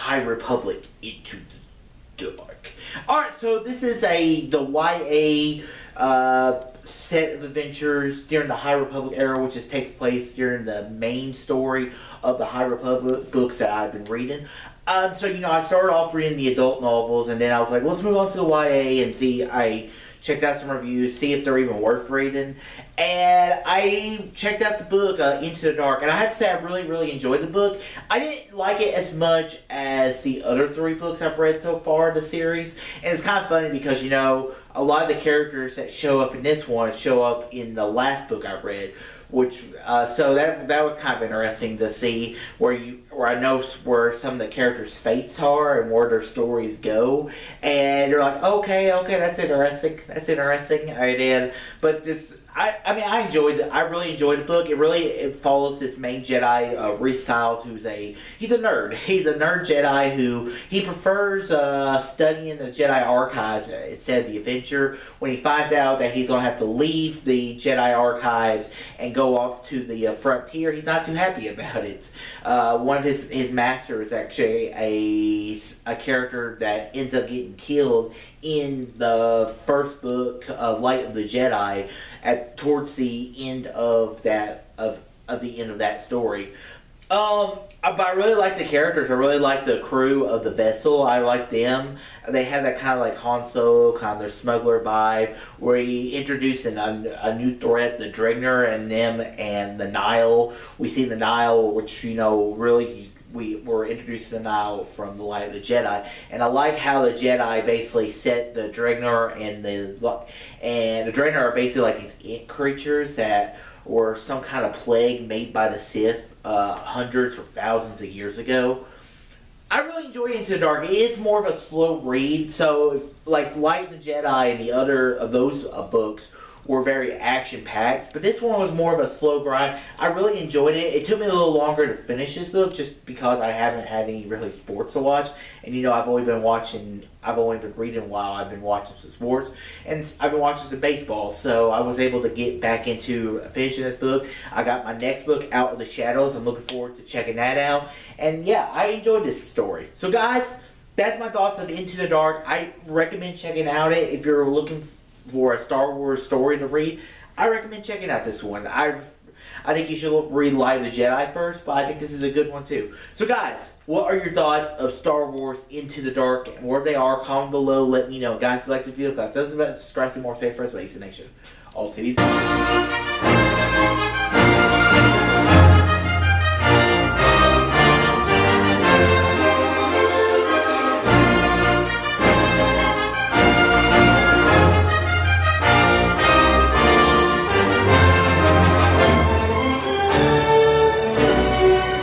High Republic Into the Dark. Alright, so this is the YA set of adventures during the High Republic era, which just takes place during the main story of the High Republic books that I've been reading. So, I started off reading the adult novels, and then I was like, let's move on to the YA and see. I checked out some reviews, see if they're even worth reading. And I checked out the book, Into the Dark, and I have to say I really, really enjoyed the book. I didn't like it as much as the other 3 books I've read so far in the series. And it's kind of funny because, a lot of the characters that show up in this one show up in the last book I read. Which so that was kind of interesting to see where I know where some of the characters' fates are and where their stories go, and you're like, okay, that's interesting. But just I enjoyed it. I really enjoyed the book. It follows this main Jedi, Reese Stiles, he's a nerd. He's a nerd Jedi who he prefers studying the Jedi archives instead of the adventure. When he finds out that he's going to have to leave the Jedi archives and go off to the frontier, he's not too happy about it. One of his masters is actually a character that ends up getting killed in the first book of Light of the Jedi towards the end of that story. But I really like the characters. I really like the crew of the vessel. I like them. They have that kind of like Han Solo, kind of their smuggler vibe, where he introduced a new threat, the Drigner, and them, and the Nile. We see the Nile, which really. We were introduced to the Nile from the Light of the Jedi, and I like how the Jedi basically set the Drigner and the Drigner are basically like these ant creatures that were some kind of plague made by the Sith hundreds or thousands of years ago. I really enjoy Into the Dark. It is more of a slow read, so like Light of the Jedi and the other of those books were very action-packed, but this one was more of a slow grind. I really enjoyed it. It took me a little longer to finish this book just because I haven't had any really sports to watch, and I've only been reading while I've been watching some sports, and I've been watching some baseball, so I was able to get back into finishing this book. I got my next book, Out of the Shadows. I'm looking forward to checking that out, and yeah, I enjoyed this story. So guys, that's my thoughts of Into the Dark. I recommend checking out it if you're looking for a Star Wars story to read. I recommend checking out this one. I think you should read Light of the Jedi first, but I think this is a good one too. So guys, what are your thoughts of Star Wars Into the Dark and where they are? Comment below, let me know. Guys, if you like the video, if that doesn't subscribe to more, stay first, but Ace Nation. All titties.